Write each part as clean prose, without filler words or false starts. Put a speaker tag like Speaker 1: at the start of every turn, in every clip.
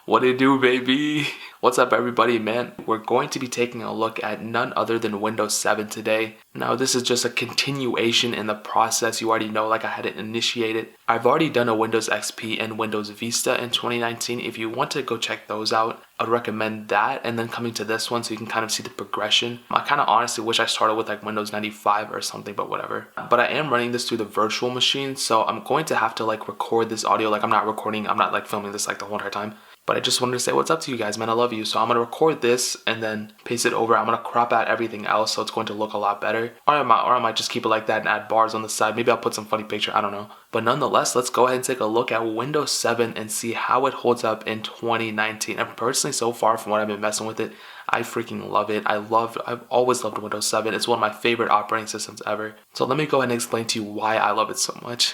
Speaker 1: What it do, baby? What's up, everybody, man? We're going to be taking a look at none other than Windows 7 today. Now, this is just a continuation in the process. You already know, like I had it initiated. I've already done a Windows XP and Windows Vista in 2019. If you want to go check those out, I'd recommend that, and then coming to this one so you can kind of see the progression. I kind of honestly wish I started with like Windows 95 or something, but whatever. But I am running this through the virtual machine, so I'm going to have to like record this audio. Like I'm not like filming this like the whole entire time. But I just wanted to say what's up to you guys, man. I love you. So I'm going to record this and then paste it over. I'm going to crop out everything else so it's going to look a lot better. Or I might just keep it like that and add bars on the side. Maybe I'll put some funny picture. I don't know. But nonetheless, let's go ahead and take a look at Windows 7 and see how it holds up in 2019. And personally, so far from what I've been messing with it, I freaking love it. I've always loved Windows 7. It's one of my favorite operating systems ever. So let me go ahead and explain to you why I love it so much.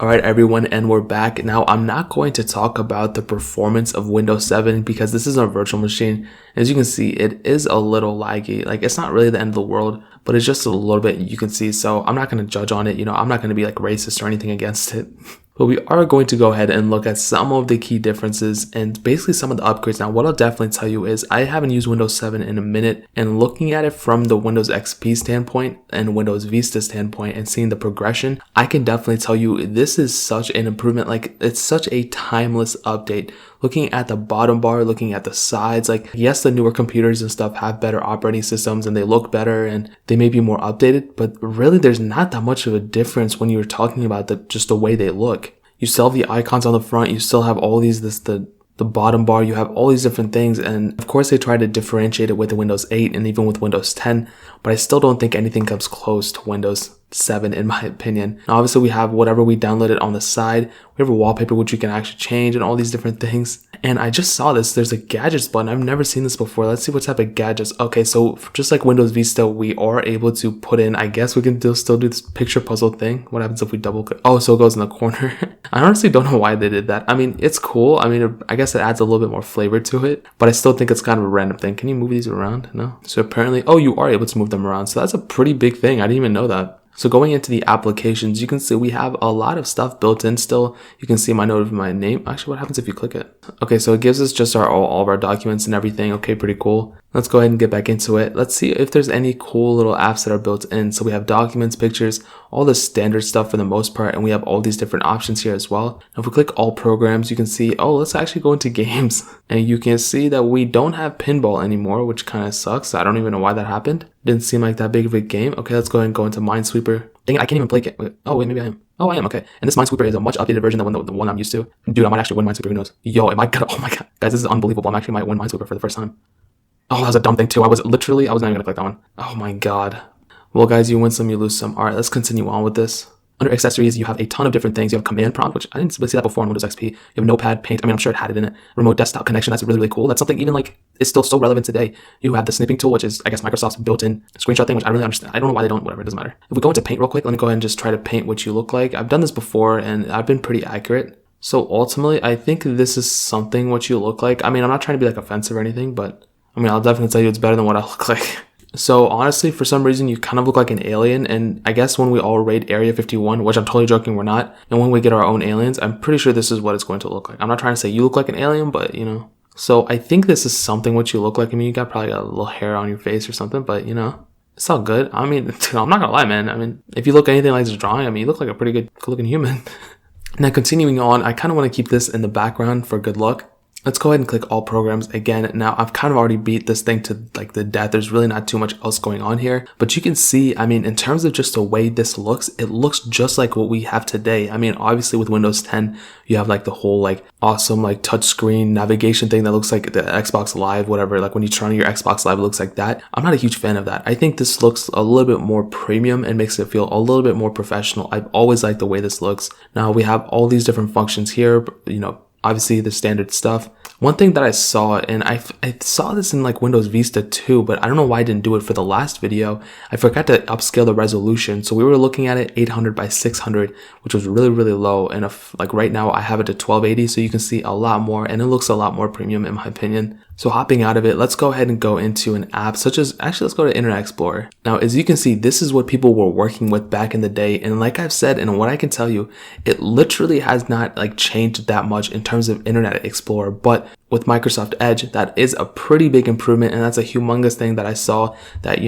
Speaker 1: Alright everyone, and we're back. Now I'm not going to talk about the performance of Windows 7 because this is a virtual machine. As you can see, it is a little laggy. Like it's not really the end of the world, but it's just a little bit, you can see. So I'm not going to judge on it. I'm not going to be like racist or anything against it. But we are going to go ahead and look at some of the key differences and basically some of the upgrades. Now, what I'll definitely tell you is I haven't used Windows 7 in a minute, and looking at it from the Windows XP standpoint and Windows Vista standpoint and seeing the progression, I can definitely tell you this is such an improvement. Like it's such a timeless update. Looking at the bottom bar, looking at the sides, like yes, the newer computers and stuff have better operating systems and they look better and they may be more updated, but really there's not that much of a difference when you're talking about just the way they look. You still have the icons on the front, you still have all these, the bottom bar, you have all these different things, and of course they try to differentiate it with the Windows 8 and even with Windows 10, but I still don't think anything comes close to Windows 7 in my opinion. Now obviously we have whatever we downloaded on the side, we have a wallpaper which you can actually change and all these different things. And I just saw this, there's a gadgets button. I've never seen this before. Let's see what type of gadgets. Okay, so just like Windows Vista, we are able to put in, I guess we can still do this picture puzzle thing. What happens if we double click? Oh, so it goes in the corner. I honestly don't know why they did that. I mean, it's cool. I mean, I guess it adds a little bit more flavor to it, but I still think it's kind of a random thing. Can you move these around? No. So apparently, oh, you are able to move them around. So that's a pretty big thing. I didn't even know that. So going into the applications, you can see we have a lot of stuff built in still. You can see my note of my name. Actually, what happens if you click it? Okay, so it gives us just all of our documents and everything. Okay, pretty cool. Let's go ahead and get back into it. Let's see if there's any cool little apps that are built in. So we have documents, pictures, all the standard stuff for the most part, and we have all these different options here as well. Now, if we click all programs, you can see, oh, let's actually go into games. And you can see that we don't have pinball anymore, which kind of sucks. I don't even know why that happened. Didn't seem like that big of a game. Okay, let's go ahead and go into Minesweeper. Dang it, I can't even play it. Oh, wait, maybe I am. Oh, I am, okay. And this Minesweeper is a much updated version than the one I'm used to. Dude, I might actually win Minesweeper, who knows? Yo, am I gonna, oh my god. Guys, this is unbelievable. I actually might win Minesweeper for the first time. Oh, that was a dumb thing too. I was not even gonna click that one. Oh my god. Well, guys, you win some, you lose some. Alright, let's continue on with this. Under accessories, you have a ton of different things. You have command prompt, which I didn't really see that before on Windows XP. You have notepad, paint. I mean, I'm sure it had it in it. Remote desktop connection. That's really, really cool. That's something even like it's still so relevant today. You have the snipping tool, which is, I guess, Microsoft's built-in screenshot thing, which I really understand. I don't know why they don't, whatever, it doesn't matter. If we go into paint real quick, let me go ahead and just try to paint what you look like. I've done this before and I've been pretty accurate. So ultimately, I think this is something what you look like. I mean, I'm not trying to be like offensive or anything, but I mean, I'll definitely tell you it's better than what I look like. So honestly, for some reason, you kind of look like an alien, and I guess when we all raid Area 51, which I'm totally joking, we're not, and when we get our own aliens, I'm pretty sure this is what it's going to look like. I'm not trying to say you look like an alien, but So I think this is something what you look like. I mean, you probably got a little hair on your face or something, but it's all good. I mean, I'm not gonna lie, man. I mean, if you look anything like this drawing, I mean, you look like a pretty good looking human. Now continuing on, I kind of want to keep this in the background for good luck. Let's go ahead and click all programs again. Now I've kind of already beat this thing to like the death. There's really not too much else going on here, but you can see, I mean, in terms of just the way this looks, it looks just like what we have today. I mean, obviously with Windows 10, you have like the whole like awesome like touch screen navigation thing that looks like the Xbox Live, whatever. Like when you turn on your Xbox Live, it looks like that. I'm not a huge fan of that. I think this looks a little bit more premium and makes it feel a little bit more professional. I've always liked the way this looks. Now we have all these different functions here, obviously the standard stuff. One thing that I saw, and I saw this in like Windows Vista too, but I don't know why I didn't do it for the last video. I forgot to upscale the resolution. So we were looking at it 800 by 600, which was really, really low. And like right now I have it to 1280, so you can see a lot more, and it looks a lot more premium in my opinion. So hopping out of it, let's go ahead and go into an app such as, actually let's go to Internet Explorer. Now, as you can see, this is what people were working with back in the day. And like I've said, and what I can tell you, it literally has not like changed that much in terms of Internet Explorer, but with Microsoft Edge, that is a pretty big improvement, and that's a humongous thing that I saw that,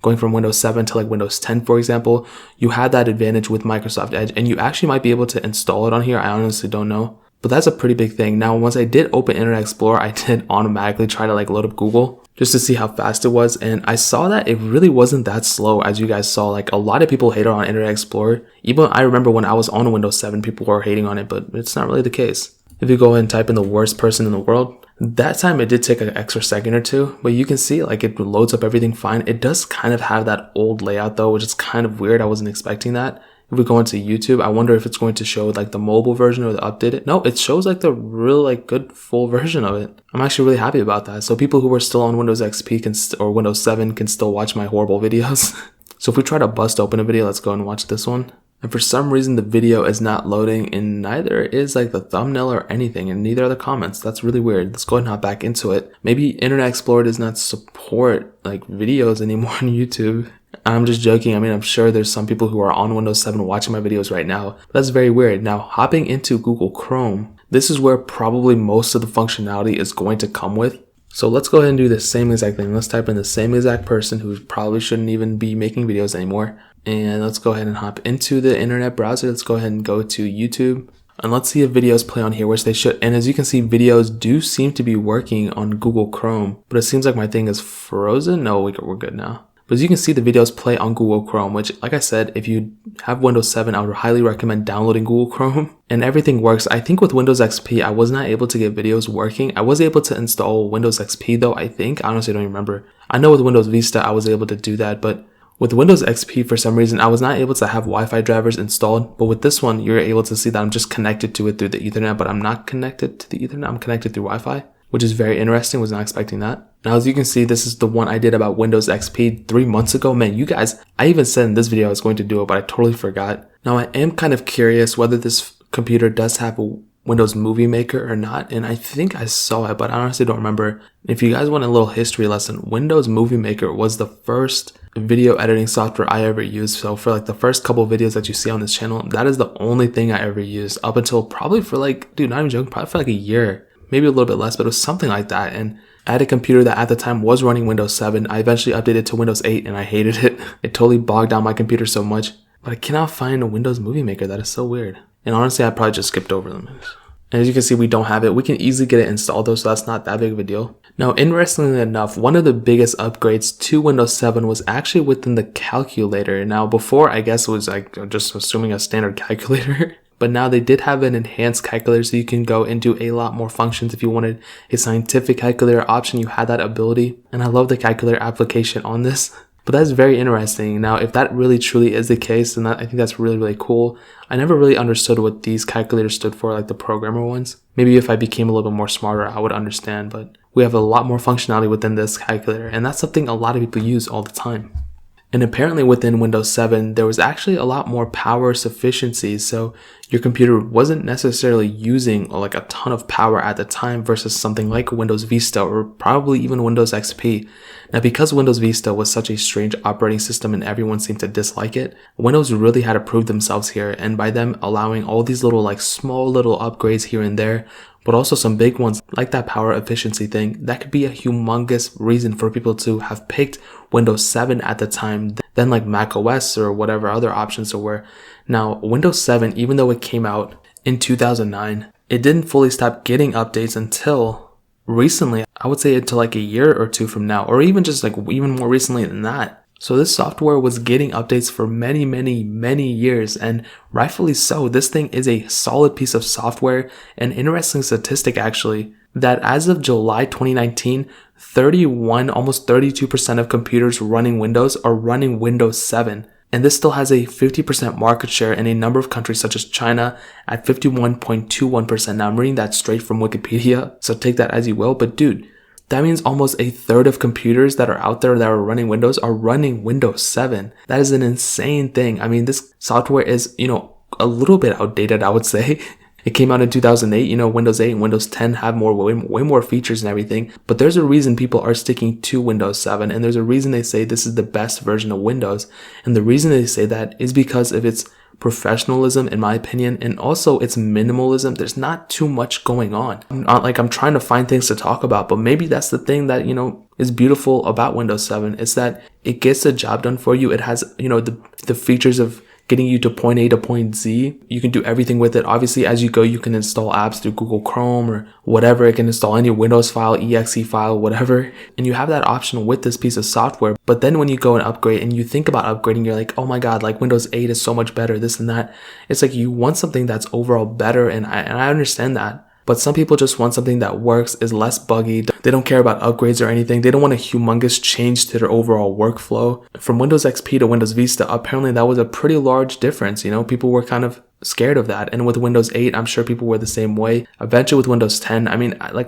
Speaker 1: going from Windows 7 to like Windows 10, for example, you had that advantage with Microsoft Edge, and you actually might be able to install it on here. I honestly don't know, but that's a pretty big thing. Now, once I did open Internet Explorer, I did automatically try to like load up Google just to see how fast it was, and I saw that it really wasn't that slow. As you guys saw, like a lot of people hated on Internet Explorer. Even I remember when I was on Windows 7, people were hating on it, but it's not really the case. If you go ahead and type in the worst person in the world, that time it did take an extra second or two, but you can see like it loads up everything fine. It does kind of have that old layout though, which is kind of weird. I wasn't expecting that. If we go into YouTube, I wonder if it's going to show like the mobile version or the updated. No, it shows like the real like good full version of it. I'm actually really happy about that. So people who are still on Windows XP or Windows 7 can still watch my horrible videos. So if we try to bust open a video, let's go and watch this one. And for some reason, the video is not loading, and neither is like the thumbnail or anything, and neither are the comments. That's really weird. Let's go ahead and hop back into it. Maybe Internet Explorer does not support like videos anymore on YouTube. I'm just joking. I mean, I'm sure there's some people who are on Windows 7 watching my videos right now. But that's very weird. Now, hopping into Google Chrome, this is where probably most of the functionality is going to come with. So let's go ahead and do the same exact thing. Let's type in the same exact person who probably shouldn't even be making videos anymore. And let's go ahead and hop into the internet browser. Let's go ahead and go to YouTube. And let's see if videos play on here, which they should. And as you can see, videos do seem to be working on Google Chrome. But it seems like my thing is frozen. No, we're good now. But as you can see, the videos play on Google Chrome, which, like I said, if you have Windows 7, I would highly recommend downloading Google Chrome. And everything works. I think with Windows XP, I was not able to get videos working. I was able to install Windows XP though, I think. I honestly don't remember. I know with Windows Vista, I was able to do that, but with Windows XP, for some reason, I was not able to have Wi-Fi drivers installed. But with this one, you're able to see that I'm just connected to it through the Ethernet, but I'm not connected to the Ethernet. I'm connected through Wi-Fi, which is very interesting. Was not expecting that. Now, as you can see, this is the one I did about Windows XP 3 months ago. Man, you guys, I even said in this video I was going to do it, but I totally forgot. Now, I am kind of curious whether this computer does have a Windows Movie Maker or not, and I think I saw it, but I honestly don't remember. If you guys want a little history lesson, Windows Movie Maker was the first video editing software I ever used. So for like the first couple videos that you see on this channel, that is the only thing I ever used up until probably for like, dude, not even joking, probably for like a year, maybe a little bit less, but it was something like that. And I had a computer that at the time was running Windows 7. I eventually updated to Windows 8 and I hated it. It totally bogged down my computer so much, but I cannot find a Windows Movie Maker. That is so weird. And honestly, I probably just skipped over them. And as you can see, we don't have it. We can easily get it installed though, so that's not that big of a deal. Now, interestingly enough, one of the biggest upgrades to Windows 7 was actually within the calculator. Now, before, I guess it was like just assuming a standard calculator. But now they did have an enhanced calculator, so you can go and do a lot more functions. If you wanted a scientific calculator option, you had that ability. And I love the calculator application on this. But that's very interesting. Now, if that really truly is the case, then I think that's really, really cool. I never really understood what these calculators stood for, like the programmer ones. Maybe if I became a little bit more smarter, I would understand. But we have a lot more functionality within this calculator, and that's something a lot of people use all the time. And apparently within Windows 7, there was actually a lot more power sufficiency. So your computer wasn't necessarily using like a ton of power at the time versus something like Windows Vista or probably even Windows XP. Now, because Windows Vista was such a strange operating system and everyone seemed to dislike it, Windows really had to prove themselves here. And by them allowing all these little like small little upgrades here and there, but also some big ones like that power efficiency thing, that could be a humongous reason for people to have picked Windows 7 at the time than like Mac OS or whatever other options there were. Now, Windows 7, even though it came out in 2009, it didn't fully stop getting updates until recently. I would say until like a year or two from now, or even just like even more recently than that. So this software was getting updates for many, many, many years, and rightfully so. This thing is a solid piece of software. An interesting statistic actually, that as of July 2019, 31, almost 32% of computers running Windows are running Windows 7. And this still has a 50% market share in a number of countries such as China at 51.21%. Now I'm reading that straight from Wikipedia, so take that as you will. But dude, that means almost a third of computers that are out there that are running Windows are running Windows 7. That is an insane thing. I mean, this software is, a little bit outdated, I would say. It came out in 2008, Windows 8 and Windows 10 have way more features and everything. But there's a reason people are sticking to Windows 7. And there's a reason they say this is the best version of Windows. And the reason they say that is because of its professionalism in my opinion, and also it's minimalism. There's not too much going on. I'm trying to find things to talk about, but maybe that's the thing that, is beautiful about Windows 7 is that it gets the job done for you. It has, the features of getting you to point A to point Z. You can do everything with it. Obviously, as you go, you can install apps through Google Chrome or whatever. It can install any Windows file, exe file, whatever. And you have that option with this piece of software. But then when you go and upgrade and you think about upgrading, you're like, oh my God, like Windows 8 is so much better, this and that. It's like you want something that's overall better. And I understand that. But some people just want something that works, is less buggy. They don't care about upgrades or anything. They don't want a humongous change to their overall workflow. From Windows XP to Windows Vista, apparently that was a pretty large difference. People were kind of scared of that. And with Windows 8, I'm sure people were the same way. Eventually with Windows 10,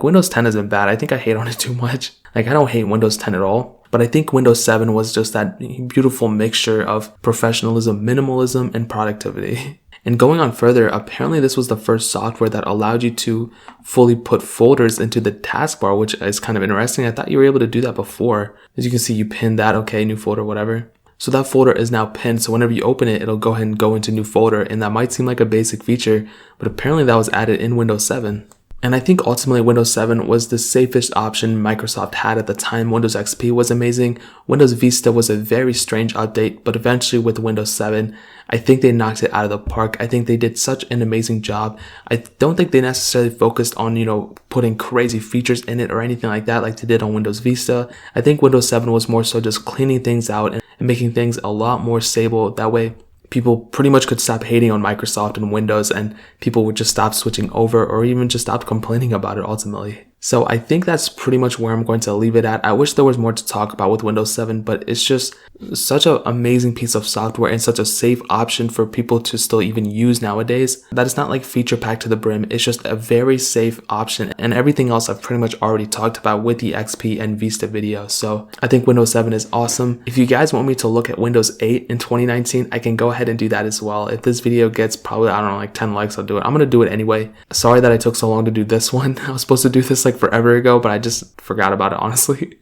Speaker 1: Windows 10 hasn't been bad. I think I hate on it too much. I don't hate Windows 10 at all. But I think Windows 7 was just that beautiful mixture of professionalism, minimalism, and productivity. And going on further, apparently this was the first software that allowed you to fully put folders into the taskbar, which is kind of interesting. I thought you were able to do that before. As you can see, you pin that, okay, new folder, whatever. So that folder is now pinned. So whenever you open it, it'll go ahead and go into new folder. And that might seem like a basic feature, but apparently that was added in Windows 7. And I think ultimately Windows 7 was the safest option Microsoft had at the time. Windows XP was amazing. Windows Vista was a very strange update, but eventually with Windows 7, I think they knocked it out of the park. I think they did such an amazing job. I don't think they necessarily focused on, putting crazy features in it or anything like that like they did on Windows Vista. I think Windows 7 was more so just cleaning things out and making things a lot more stable. That way, people pretty much could stop hating on Microsoft and Windows, and people would just stop switching over or even just stop complaining about it ultimately. So I think that's pretty much where I'm going to leave it at. I wish there was more to talk about with Windows 7, but it's just such an amazing piece of software and such a safe option for people to still even use nowadays that it's not like feature packed to the brim. It's just a very safe option, and everything else I've pretty much already talked about with the XP and Vista video. So I think Windows 7 is awesome. If you guys want me to look at Windows 8 in 2019, I can go ahead and do that as well. If this video gets probably, 10 likes, I'll do it. I'm going to do it anyway. Sorry that I took so long to do this one. I was supposed to do this forever ago, but I just forgot about it, honestly.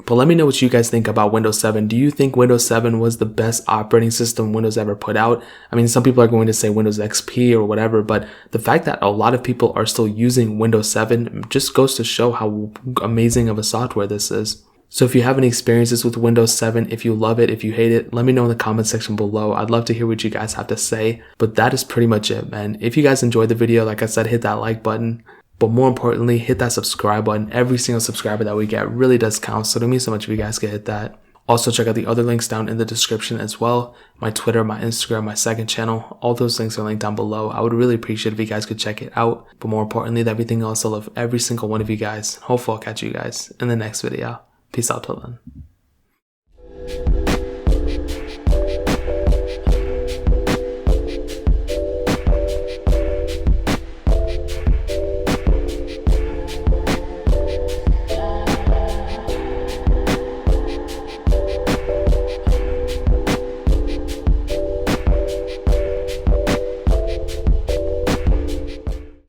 Speaker 1: But let me know what you guys think about Windows 7. Do you think Windows 7 was the best operating system Windows ever put out? Some people are going to say Windows XP or whatever, but the fact that a lot of people are still using Windows 7 just goes to show how amazing of a software this is. So if you have any experiences with Windows 7, if you love it, if you hate it, let me know in the comment section below. I'd love to hear what you guys have to say. But that is pretty much it, man. If you guys enjoyed the video, like I said, hit that like button. But more importantly, hit that subscribe button. Every single subscriber that we get really does count. So it means so much if you guys could hit that. Also, check out the other links down in the description as well. My Twitter, my Instagram, my second channel. All those links are linked down below. I would really appreciate if you guys could check it out. But more importantly than everything else, I love every single one of you guys. Hopefully I'll catch you guys in the next video. Peace out till then.